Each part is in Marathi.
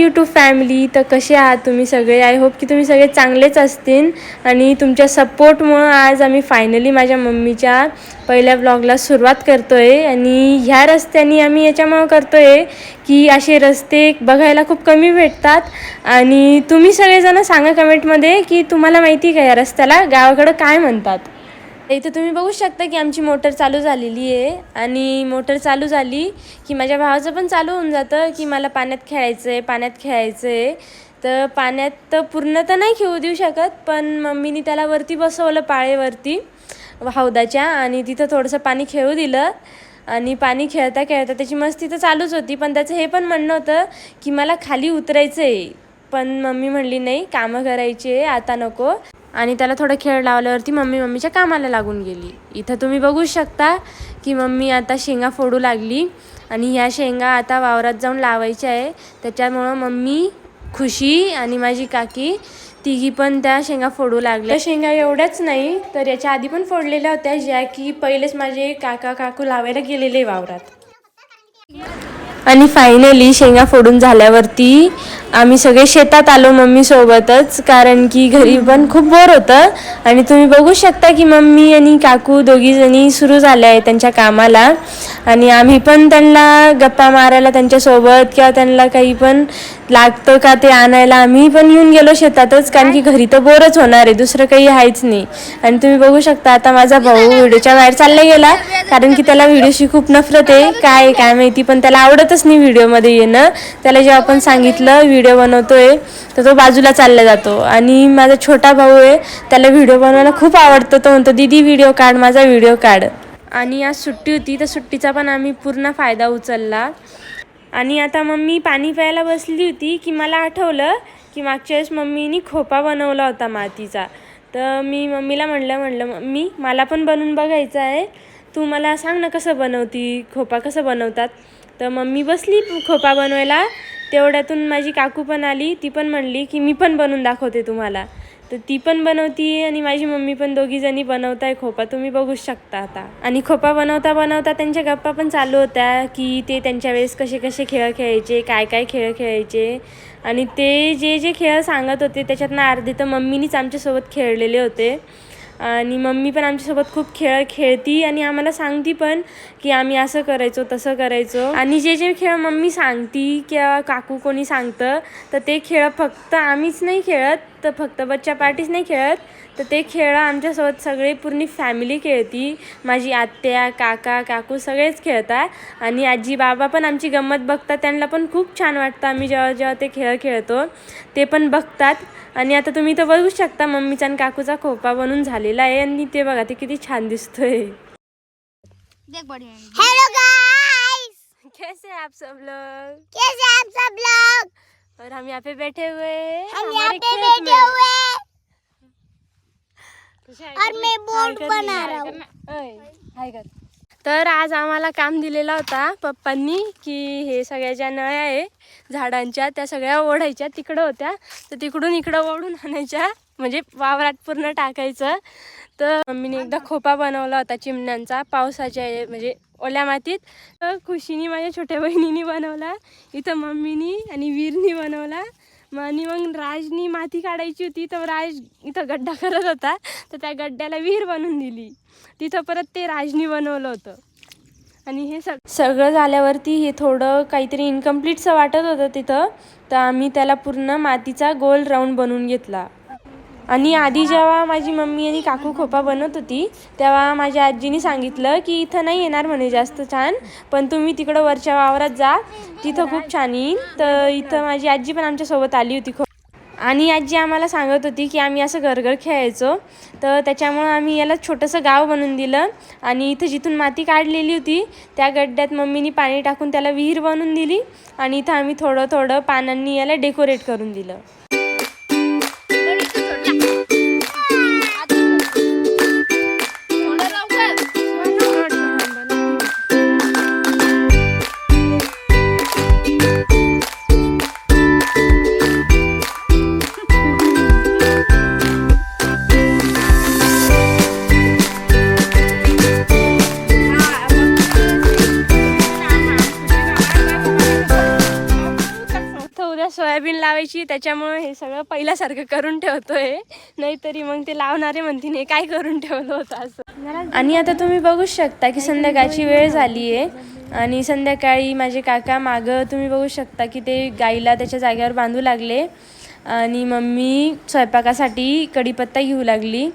YouTube family. तर कसे आहात तुम्ही सगळे? आय होप की तुम्ही सगळे चांगलेच असतील. आणि तुमच्या सपोर्टमुळं आज आम्ही फायनली माझ्या मम्मीच्या पहिल्या ब्लॉगला सुरुवात करतो आहे. आणि ह्या रस्त्याने आम्ही याच्यामुळं करतो आहे की असे रस्ते बघायला खूप कमी भेटतात. आणि तुम्ही सगळेजण सांगा कमेंटमध्ये की तुम्हाला माहिती का या रस्त्याला गावाकडं काय म्हणतात. इथं तुम्ही बघू शकता की आमची मोटर चालू झालेली आहे. आणि मोटर चालू झाली की माझ्या भावाचं पण चालू होऊन जातं की मला पाण्यात खेळायचं आहे, पाण्यात खेळायचं आहे. तर पाण्यात तर पूर्ण तर नाही खेळू देऊ शकत, पण मम्मीनी त्याला वरती बसवलं पाळेवरती हौदाच्या. आणि तिथं थोडंसं पाणी खेळू दिलं. आणि पाणी खेळता खेळता त्याची मस्ती तर चालूच होती, पण त्याचं हे पण म्हणणं होतं की मला खाली उतरायचं आहे. पण मम्मी म्हणली नाही, कामं करायची आहे आता नको. आणि त्याला थोडं खेळ लावल्यावरती मम्मीच्या कामाला लागून गेली. इथं तुम्ही बघू शकता की मम्मी आता शेंगा फोडू लागली. आणि ह्या शेंगा आता वावरात जाऊन लावायच्या आहे. त्याच्यामुळं मम्मी, खुशी आणि माझी काकी तिघी पण त्या शेंगा फोडू लागल्या. शेंगा एवढ्याच नाही तर याच्या आधी पण फोडलेल्या होत्या, ज्या की पहिलेच माझे काकू लावायला गेलेले वावरात. आणि फायनली शेंगा फोडून झाल्यावरती आम्ही सगळे शेतात आलो मम्मीसोबतच, कारण की घरी पण खूप बोर होतं. आणि तुम्ही बघू शकता की मम्मी आणि काकू दोघीजणी सुरू झाल्या आहे त्यांच्या कामाला. आणि आम्ही पण त्यांना गप्पा मारायला त्यांच्यासोबत किंवा त्यांना काही पण लागतं का ते आणायला आम्ही पण येऊन गेलो शेतातच, कारण की घरी तर बोरच होणार आहे, दुसरं काही आहेच नाही. आणि तुम्ही बघू शकता आता माझा भाऊ व्हिडिओच्या बाहेर चालला गेला, कारण की त्याला व्हिडिओशी खूप नफरत आहे. काय माहिती, पण त्याला आवडतच नाही व्हिडिओमध्ये येणं. त्याला जेव्हा आपण सांगितलं व्हिडिओ बनवतोय तर तो बाजूला चालला जातो. आणि माझा छोटा भाऊ आहे, त्याला व्हिडिओ बनवायला खूप आवडतं. तो म्हणतो दीदी व्हिडिओ काढ, माझा व्हिडिओ काढ. आणि आज सुट्टी होती तर सुट्टीचा पण आम्ही पूर्ण फायदा उचलला. आणि आता मम्मी पाणी प्यायला बसली होती की मला आठवलं की मागच्या वेळेस मम्मीनी खोपा बनवला होता मातीचा. तर मी मम्मीला म्हणलं मम्मी मला पण बनवून बघायचं आहे, तू मला सांग ना कसं बनवती, खोपा कसं बनवतात. तर मम्मी बसली खोपा बनवायला. तेवढ्यातून माझी काकू पण आली, ती पण म्हणली की मी पण बनवून दाखवते तुम्हाला. तर ती पण बनवती आणि माझी मम्मी पण, दोघीजणी बनवताय खोपा, तुम्ही बघू शकता आता. आणि खोपा बनवता बनवता त्यांच्या गप्पा पण चालू होत्या की ते त्यांच्या वेळेस कसे कसे खेळ खेळायचे, काय खेळ खेळायचे. आणि ते जे खेळ सांगत होते त्याच्यातनं अर्धे तर मम्मीनीच आमच्यासोबत खेळलेले होते. आणि मम्मी पण आमच्यासोबत खूप खेळ खेळती आणि आम्हाला सांगती पण की आम्ही असं करायचो तसं करायचो. आणि जे खेळ मम्मी सांगती किंवा काकू कोणी सांगतं तर ते खेळ फक्त आम्हीच नाही खेळत, तर फक्त बच्चा पार्टीच नाही खेळत, तर ते खेळ आमच्यासोबत सगळे पूर्ण फॅमिली खेळती. माझी आत्या, काकू सगळेच खेळतात. आणि आजी बाबा पण आमची गंमत बघतात, त्यांना पण खूप छान वाटतं आम्ही जेव्हा ते खेळ खेळतो ते पण बघतात. आणि आता तुम्ही तर बघू शकता मम्मीचा आणि काकूचा खोपा बनून झालेला आहे. आणि ते बघा ते किती छान दिसतोय. हेलो गाइस, कैसे आप सब लोग? कैसे आप सब लोग? और हम यहाँ पे बैठे हुए हैं, हम यहाँ पे बैठे हुए और मैं बोर्ड बना रहा हूँ. तर आज आम्हाला काम दिलेला होता पप्पांनी की हे सगळ्या ज्या नळ्या आहे झाडांच्या त्या सगळ्या ओढायच्या, तिकडं होत्या तर तिकडून इकडं ओढून आणायच्या, म्हणजे वावरात पूर्ण टाकायचं. तर मम्मीने एकदा खोपा बनवला होता चिमण्यांचा, पावसाच्या म्हणजे ओल्या मातीत. तर खुशीनी माझ्या छोट्या बहिणीनी बनवला, इथं मम्मीनी आणि वीरनी बनवला. आणि मग राजनी माती काढायची होती तर राज इथं गड्डा करत होता, तर त्या गड्ड्याला विहीर बनवून दिली. तिथं परत ते राजनी बनवलं होतं. आणि हे सगळं झाल्यावरती हे थोडं काहीतरी इनकम्प्लीटचं वाटत होतं तिथं, तर आम्ही त्याला पूर्ण मातीचा गोल राऊंड बनवून घेतला. आणि आधी जेव्हा माझी मम्मी आणि काकू खोपा बनवत होती तेव्हा माझ्या आजीनी सांगितलं की इथं नाही येणार म्हणे जास्त छान, पण तुम्ही तिकडं वरच्या वावरात जा, तिथं खूप छान येईल. तर इथं माझी आजी पण आमच्यासोबत आली होती. आणि आजी आम्हाला सांगत होती की आम्ही असं घर खेळायचो, तर त्याच्यामुळं आम्ही याला छोटंसं गाव बनवून दिलं. आणि इथं जिथून माती काढलेली होती त्या गड्ड्यात मम्मीनी पाणी टाकून त्याला विहीर बनवून दिली. आणि इथं आम्ही थोडं पानांनी याला डेकोरेट करून दिलं. सोयाबीन लावायची, त्याच्यामुळे हे सगळं पहिल्यासारखं करून ठेवतोय. नाहीतरी मग ते लावणारे म्हणतील हे काय करून ठेवलं होतं असं. आणि आता तुम्ही बघू शकता की संध्याकाळची वेळ झाली आहे आणि संध्याकाळी माझे काका मागं तुम्ही बघू शकता की ते गाईला त्याच्या जागेवर बांधू लागले आणि मम्मी स्वयंपाकासाठी कढीपत्ता घेऊ लागली.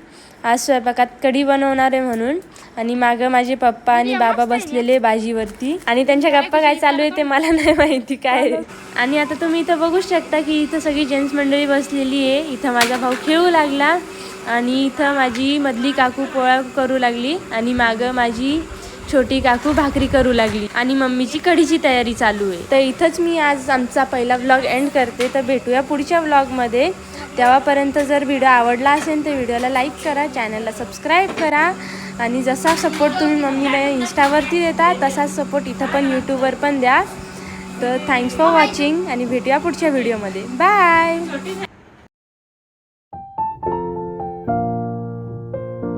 आज स्वयंपाकात कढी बनवणार आहे म्हणून. आणि मागं माझे पप्पा आणि बाबा बसलेले भाजीवरती आणि त्यांच्या गप्पा काय चालू आहे ते मला नाही माहिती काय. आणि आता तुम्ही इथं बघू शकता की इथं सगळी जेंट्स मंडळी बसलेली आहे. इथं माझा भाऊ खेळू लागला आणि इथं माझी मधली काकू पोळ्या करू लागली आणि मागं माझी छोटी काकू भाकरी करू लागली आणि मम्मीची कढीची तयारी चालू आहे. तर इथंच मी आज आमचा पहिला व्लॉग एंड करते. तर भेटूया पुढच्या व्लॉगमध्ये. तेव्हापर्यंत जर व्हिडिओ आवडला असेल तर व्हिडिओला लाईक करा, चॅनलला सबस्क्राईब करा आणि जसा सपोर्ट तुम्ही मम्मीला इंस्टावरती देता तसाच सपोर्ट इथं पण यूट्यूबवर पण द्या. तर थँक्स फॉर वॉचिंग आणि भेटूया पुढच्या व्हिडिओमध्ये. बाय.